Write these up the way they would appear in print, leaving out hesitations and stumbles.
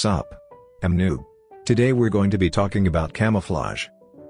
What's up? I'm Noob. Today we're going to be talking about camouflage.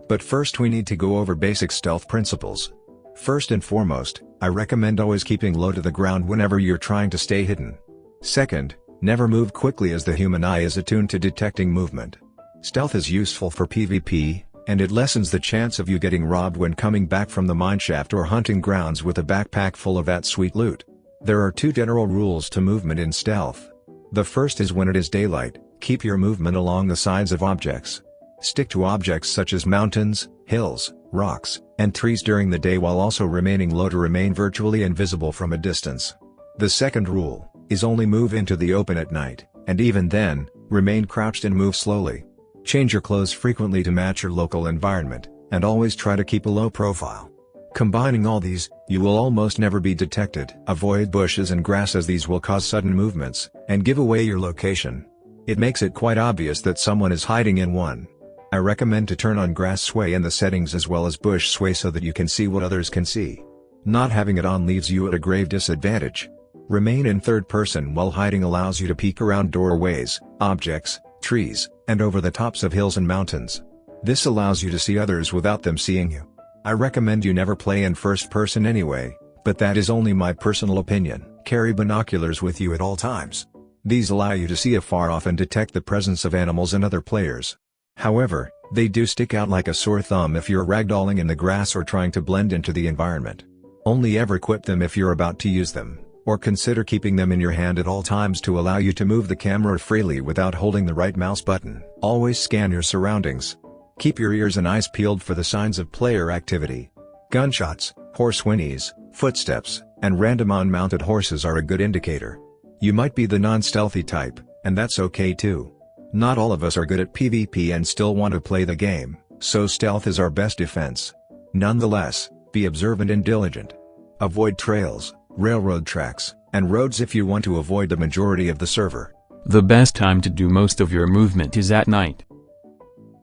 But first we need to go over basic stealth principles. First and foremost, I recommend always keeping low to the ground whenever you're trying to stay hidden. Second, never move quickly as the human eye is attuned to detecting movement. Stealth is useful for PvP, and it lessens the chance of you getting robbed when coming back from the mineshaft or hunting grounds with a backpack full of that sweet loot. There are two general rules to movement in stealth. The first is when it is daylight, keep your movement along the sides of objects. Stick to objects such as mountains, hills, rocks, and trees during the day while also remaining low to remain virtually invisible from a distance. The second rule is only move into the open at night, and even then, remain crouched and move slowly. Change your clothes frequently to match your local environment, and always try to keep a low profile. Combining all these, you will almost never be detected. Avoid bushes and grass as these will cause sudden movements, and give away your location. It makes it quite obvious that someone is hiding in one. I recommend to turn on grass sway in the settings as well as bush sway so that you can see what others can see. Not having it on leaves you at a grave disadvantage. Remain in third person while hiding allows you to peek around doorways, objects, trees, and over the tops of hills and mountains. This allows you to see others without them seeing you. I recommend you never play in first person anyway, but that is only my personal opinion. Carry binoculars with you at all times. These allow you to see afar off and detect the presence of animals and other players. However, they do stick out like a sore thumb if you're ragdolling in the grass or trying to blend into the environment. Only ever equip them if you're about to use them, or consider keeping them in your hand at all times to allow you to move the camera freely without holding the right mouse button. Always scan your surroundings. Keep your ears and eyes peeled for the signs of player activity. Gunshots, horse whinnies, footsteps, and random unmounted horses are a good indicator. You might be the non-stealthy type, and that's okay too. Not all of us are good at PvP and still want to play the game, so stealth is our best defense. Nonetheless, be observant and diligent. Avoid trails, railroad tracks, and roads if you want to avoid the majority of the server. The best time to do most of your movement is at night.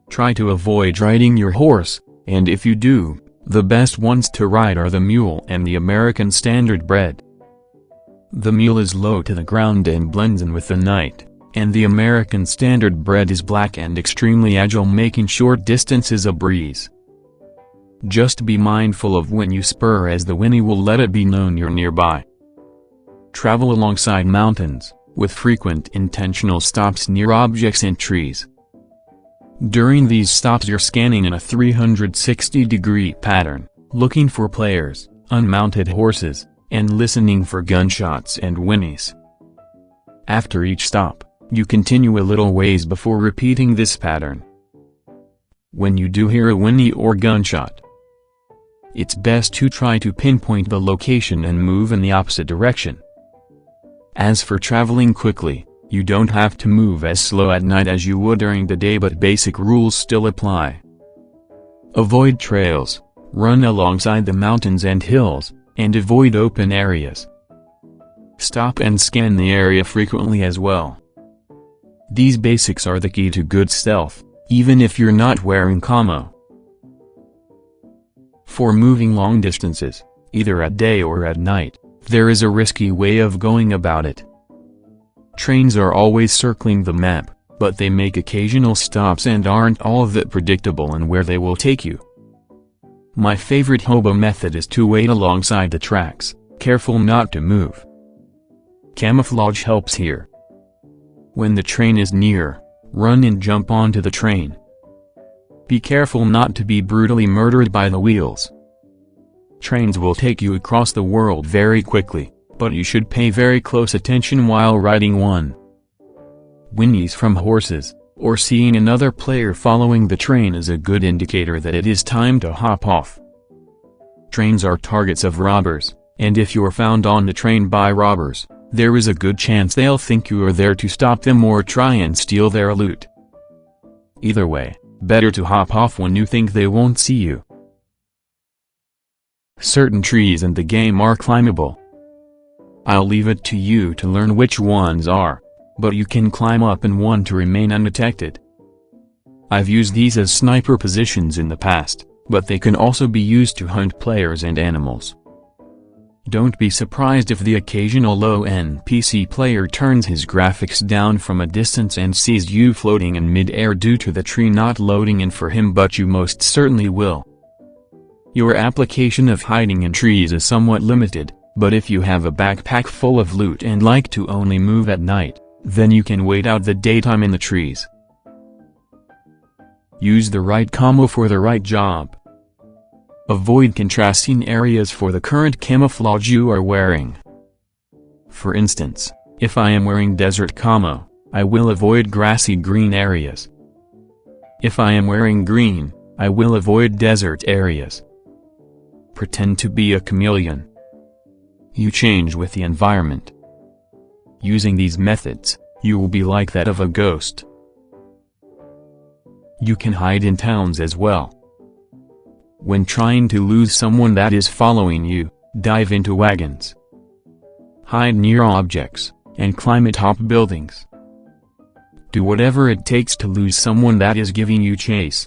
Try to avoid riding your horse, and if you do, the best ones to ride are the mule and the American standard bred. The mule is low to the ground and blends in with the night, and the American standard bred is black and extremely agile, making short distances a breeze. Just be mindful of when you spur as the whinny will let it be known you're nearby. Travel alongside mountains, with frequent intentional stops near objects and trees. During these stops you're scanning in a 360-degree pattern, looking for players, unmounted horses, and listening for gunshots and whinnies. After each stop, you continue a little ways before repeating this pattern. When you do hear a whinny or gunshot, it's best to try to pinpoint the location and move in the opposite direction. As for traveling quickly, you don't have to move as slow at night as you would during the day, but basic rules still apply. Avoid trails, run alongside the mountains and hills, and avoid open areas. Stop and scan the area frequently as well. These basics are the key to good stealth, even if you're not wearing camo. For moving long distances, either at day or at night, there is a risky way of going about it. Trains are always circling the map, but they make occasional stops and aren't all that predictable in where they will take you. My favorite hobo method is to wait alongside the tracks, careful not to move. Camouflage helps here. When the train is near, run and jump onto the train. Be careful not to be brutally murdered by the wheels. Trains will take you across the world very quickly, but you should pay very close attention while riding one. Whinnies from horses, or seeing another player following the train is a good indicator that it is time to hop off. Trains are targets of robbers, and if you're found on the train by robbers, there is a good chance they'll think you are there to stop them or try and steal their loot. Either way, better to hop off when you think they won't see you. Certain trees in the game are climbable. I'll leave it to you to learn which ones are, but you can climb up in one to remain undetected. I've used these as sniper positions in the past, but they can also be used to hunt players and animals. Don't be surprised if the occasional low-end PC player turns his graphics down from a distance and sees you floating in mid-air due to the tree not loading in for him, but you most certainly will. Your application of hiding in trees is somewhat limited, but if you have a backpack full of loot and like to only move at night, then you can wait out the daytime in the trees. Use the right camo for the right job. Avoid contrasting areas for the current camouflage you are wearing. For instance, if I am wearing desert camo, I will avoid grassy green areas. If I am wearing green, I will avoid desert areas. Pretend to be a chameleon. You change with the environment. Using these methods, you will be like that of a ghost. You can hide in towns as well. When trying to lose someone that is following you, dive into wagons. Hide near objects, and climb atop buildings. Do whatever it takes to lose someone that is giving you chase.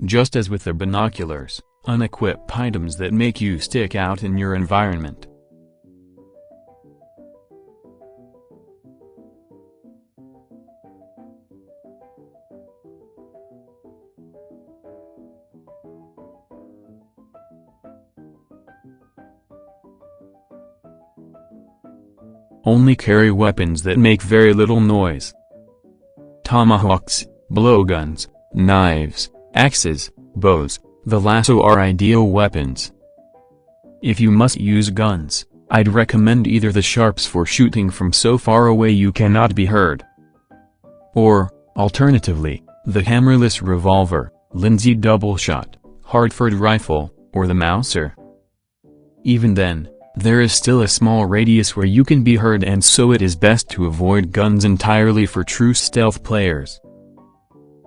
Just as with the binoculars, unequip items that make you stick out in your environment. Only carry weapons that make very little noise. Tomahawks, blowguns, knives, axes, bows, the lasso are ideal weapons. If you must use guns, I'd recommend either the sharps for shooting from so far away you cannot be heard. Or, alternatively, the hammerless revolver, Lindsay double shot, Hartford rifle, or the Mauser. Even then, there is still a small radius where you can be heard, and so it is best to avoid guns entirely for true stealth players.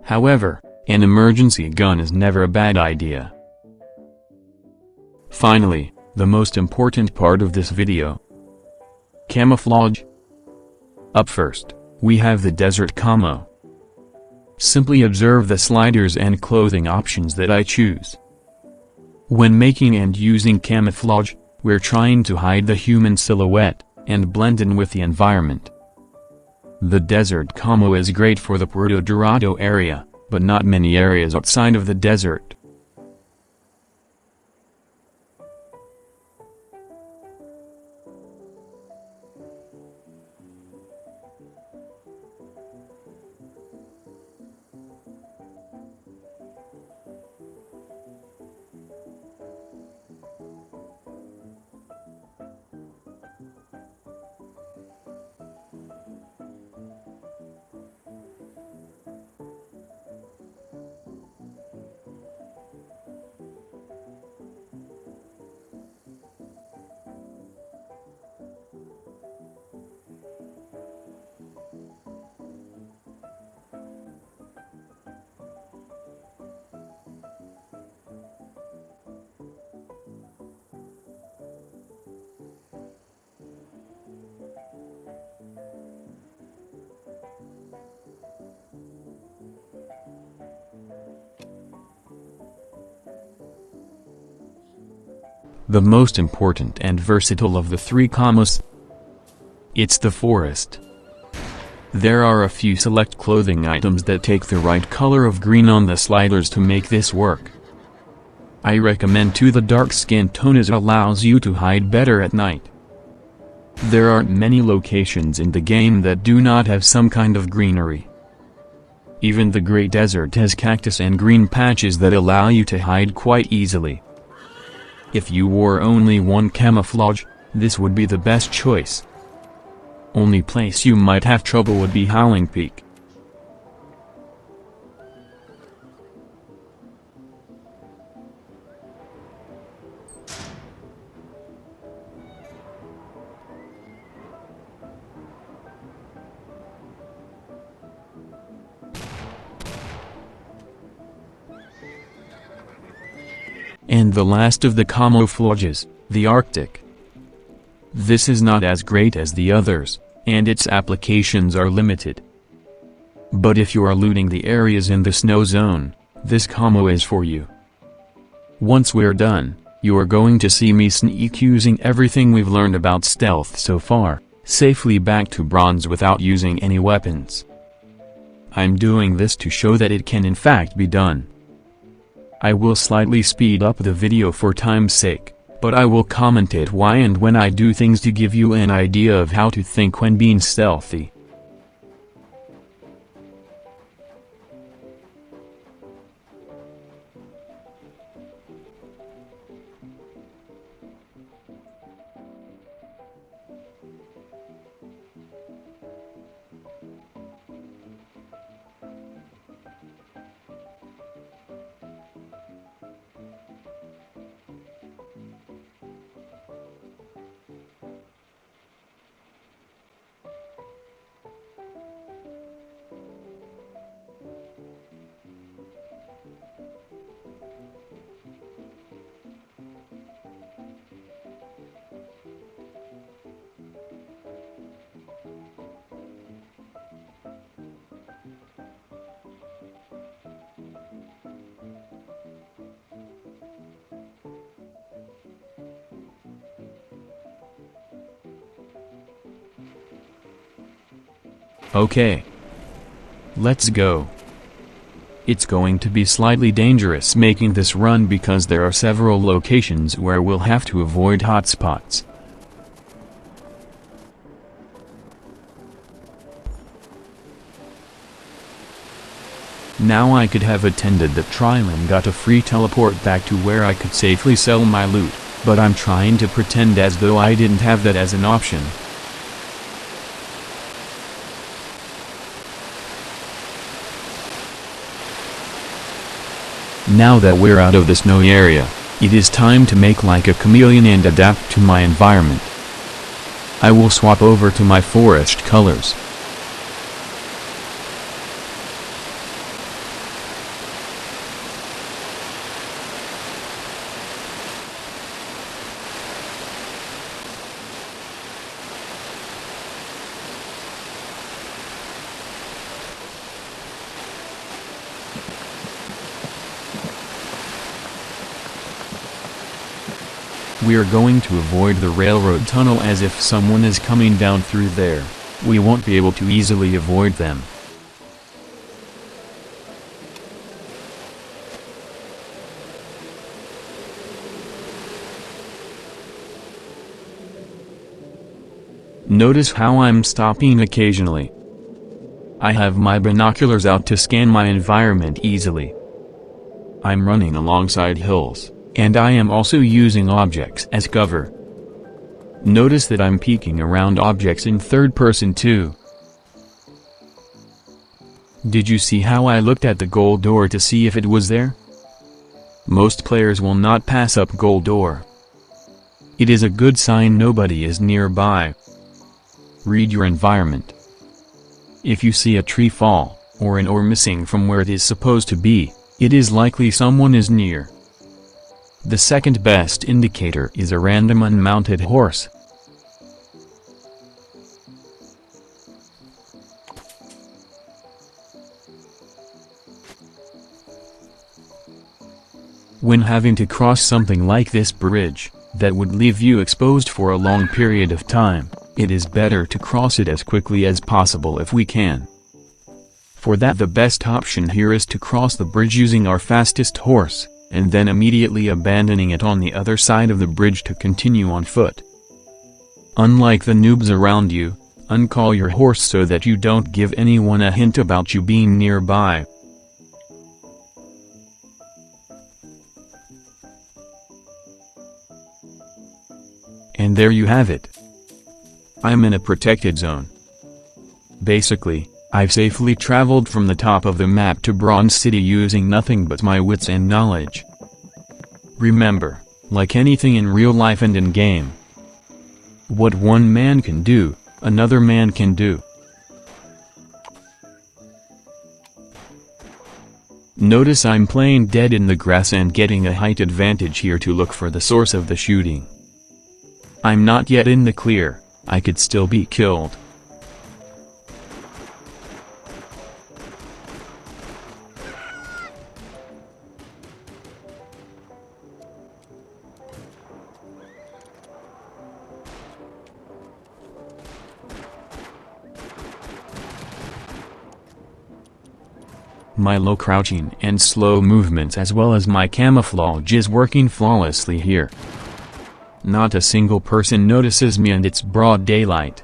However, an emergency gun is never a bad idea. Finally, the most important part of this video. Camouflage. Up first, we have the desert camo. Simply observe the sliders and clothing options that I choose. When making and using camouflage, we're trying to hide the human silhouette, and blend in with the environment. The desert camo is great for the Puerto Dorado area, but not many areas outside of the desert. The most important and versatile of the three camos. It's the forest. There are a few select clothing items that take the right color of green on the sliders to make this work. I recommend the dark skin tone as it allows you to hide better at night. There aren't many locations in the game that do not have some kind of greenery. Even the Great Desert has cactus and green patches that allow you to hide quite easily. If you wore only one camouflage, this would be the best choice. Only place you might have trouble would be Howling Peak. And the last of the camouflages, the Arctic. This is not as great as the others, and its applications are limited. But if you are looting the areas in the snow zone, This camo is for you. Once we're done, you're going to see me sneak using everything we've learned about stealth so far, safely back to bronze without using any weapons. I'm doing this to show that it can in fact be done. I will slightly speed up the video for time's sake, but I will commentate why and when I do things to give you an idea of how to think when being stealthy. Okay. Let's go. It's going to be slightly dangerous making this run because there are several locations where we'll have to avoid hotspots. Now I could have attended the trial and got a free teleport back to where I could safely sell my loot, but I'm trying to pretend as though I didn't have that as an option. Now that we're out of the snowy area, it is time to make like a chameleon and adapt to my environment. I will swap over to my forest colors. We are going to avoid the railroad tunnel as if someone is coming down through there. We won't be able to easily avoid them. Notice how I'm stopping occasionally. I have my binoculars out to scan my environment easily. I'm running alongside hills. And I am also using objects as cover. Notice that I'm peeking around objects in third person too. Did you see how I looked at the gold door to see if it was there? Most players will not pass up gold door. It is a good sign nobody is nearby. Read your environment. If you see a tree fall, or an ore missing from where it is supposed to be, it is likely someone is near. The second best indicator is a random unmounted horse. When having to cross something like this bridge, that would leave you exposed for a long period of time, it is better to cross it as quickly as possible if we can. For that, the best option here is to cross the bridge using our fastest horse, and then immediately abandoning it on the other side of the bridge to continue on foot. Unlike the noobs around you, uncall your horse so that you don't give anyone a hint about you being nearby. And there you have it. I'm in a protected zone. Basically, I've safely traveled from the top of the map to Bronze City using nothing but my wits and knowledge. Remember, like anything in real life and in game, what one man can do, another man can do. Notice I'm playing dead in the grass and getting a height advantage here to look for the source of the shooting. I'm not yet in the clear, I could still be killed. My low crouching and slow movements as well as my camouflage is working flawlessly here. Not a single person notices me and it's broad daylight.